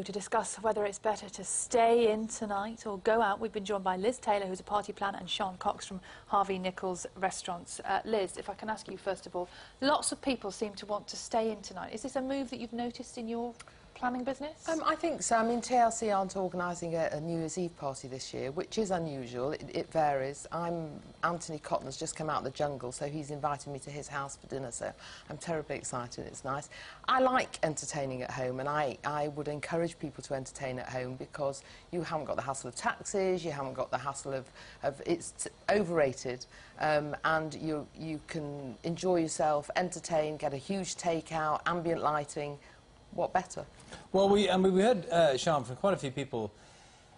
To discuss whether it's better to stay in tonight or go out, we've been joined by Liz Taylor, who's a party planner, and Sean Cox from Harvey Nichols Restaurants. Liz, if I can ask you first of all, lots of people seem to want to stay in tonight. Is this a move that you've noticed in your planning business? I think so. I mean, TLC aren't organising a New Year's Eve party this year, which is unusual. It varies. Anthony Cotton's just come out of the jungle, so he's invited me to his house for dinner, so I'm terribly excited. It's nice. I like entertaining at home, and I would encourage people to entertain at home because you haven't got the hassle of taxes, you haven't got the hassle of it's overrated, and you can enjoy yourself, entertain, get a huge takeout, ambient lighting. What better? Well, we heard, Sean, from quite a few people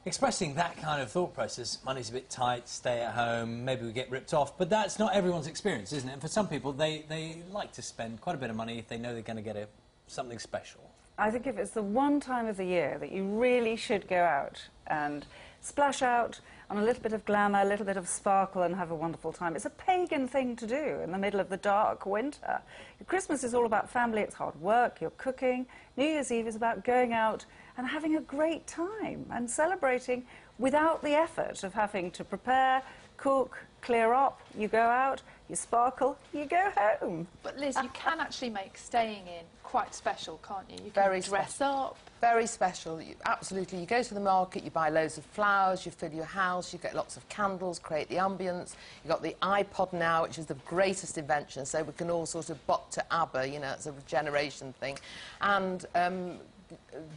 expressing that kind of thought process. Money's a bit tight, stay at home, maybe we get ripped off. But that's not everyone's experience, isn't it? And for some people, they like to spend quite a bit of money if they know they're going to get something special. I think if it's the one time of the year that you really should go out and splash out on a little bit of glamour, a little bit of sparkle and have a wonderful time. It's a pagan thing to do in the middle of the dark winter. Christmas is all about family, it's hard work, you're cooking. New Year's Eve is about going out and having a great time and celebrating without the effort of having to prepare, cook, clear up. You go out, you sparkle, you go home. But Liz, you can actually make staying in quite special, can't you? You can Very dress up. Very special. Absolutely. You go to the market, you buy loads of flowers, you fill your house, you get lots of candles, create the ambience. You've got the iPod now, which is the greatest invention, so we can all sort of bop to ABBA, you know, it's a generation thing. And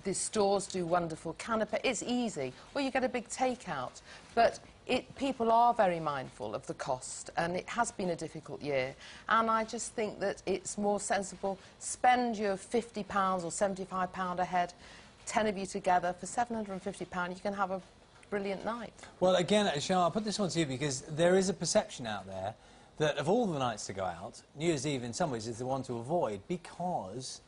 the stores do wonderful canapé. It's easy. Or you get a big takeout. But people are very mindful of the cost, and it has been a difficult year. And I just think that it's more sensible. Spend your £50 or £75 a head, 10 of you together, for £750, you can have a brilliant night. Well, again, Sean, I'll put this one to you because there is a perception out there that of all the nights to go out, New Year's Eve in some ways is the one to avoid because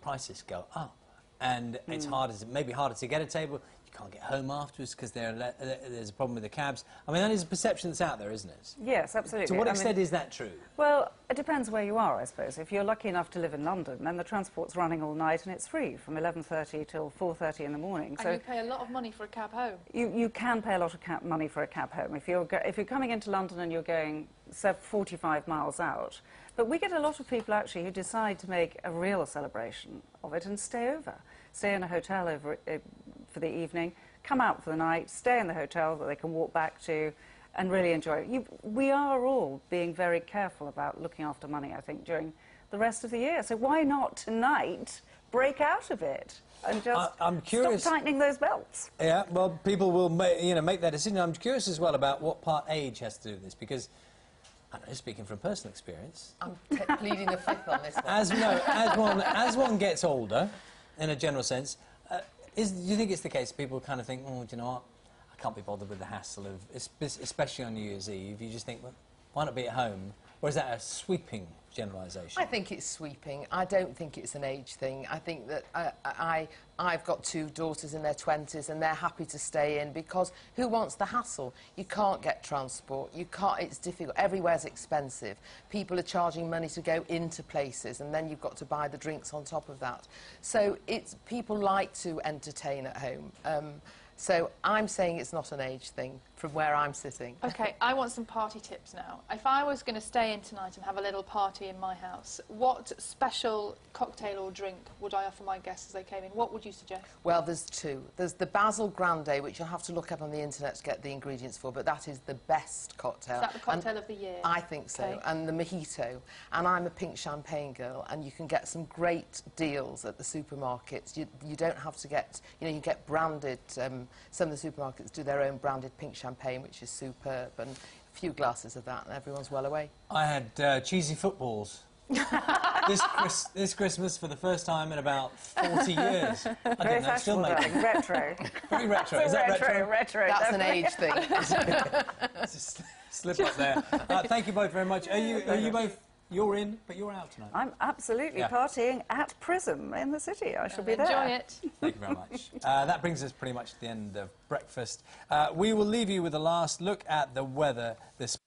prices go up. And it's maybe harder to get a table. You can't get home afterwards because there's a problem with the cabs. I mean, that is a perception that's out there, isn't it? Yes, absolutely. To what extent is that true? Well, it depends where you are, I suppose. If you're lucky enough to live in London, then the transport's running all night and it's free from 11:30 till 4:30 in the morning. And you pay a lot of money for a cab home. You can pay a lot of money for a cab home if you're coming into London and you're going 45 miles out. But we get a lot of people actually who decide to make a real celebration of it and stay over. Stay in a hotel over for the evening, come out for the night, stay in the hotel that they can walk back to and really enjoy it. We are all being very careful about looking after money, I think, during the rest of the year. So why not tonight break out of it and just I'm curious, stop tightening those belts? Yeah, well, people will make that decision. I'm curious as well about what part age has to do with this because I don't know, speaking from personal experience, I'm pleading the fifth on this one. As one gets older, in a general sense, do you think it's the case people kind of think, oh, do you know what, I can't be bothered with the hassle of, especially on New Year's Eve, you just think, well, why not be at home? Or is that a sweeping generalisation? I think it's sweeping. I don't think it's an age thing. I think that I've got two daughters in their 20s and they're happy to stay in because who wants the hassle? You can't get transport. You can't. It's difficult. Everywhere's expensive. People are charging money to go into places and then you've got to buy the drinks on top of that. So people like to entertain at home. So I'm saying it's not an age thing from where I'm sitting. OK, I want some party tips now. If I was going to stay in tonight and have a little party in my house, what special cocktail or drink would I offer my guests as they came in? What would you suggest? Well, there's two. There's the Basil Grande, which you'll have to look up on the internet to get the ingredients for, but that is the best cocktail. Is that the cocktail of the year? I think so. Okay. And the mojito. And I'm a pink champagne girl, and you can get some great deals at the supermarkets. You don't have to get, you get branded. Some of the supermarkets do their own branded pink champagne, which is superb, and a few glasses of that, and everyone's well away. I had cheesy footballs this Christmas for the first time in about 40 years. Very fashionable, retro. Very retro. So is that retro? That's an age thing. Just slip up there. Thank you both very much. Are you both? You're in, but you're out tonight. I'm absolutely partying at Prism in the city. I shall be there. Enjoy it. Thank you very much. That brings us pretty much to the end of breakfast. We will leave you with a last look at the weather this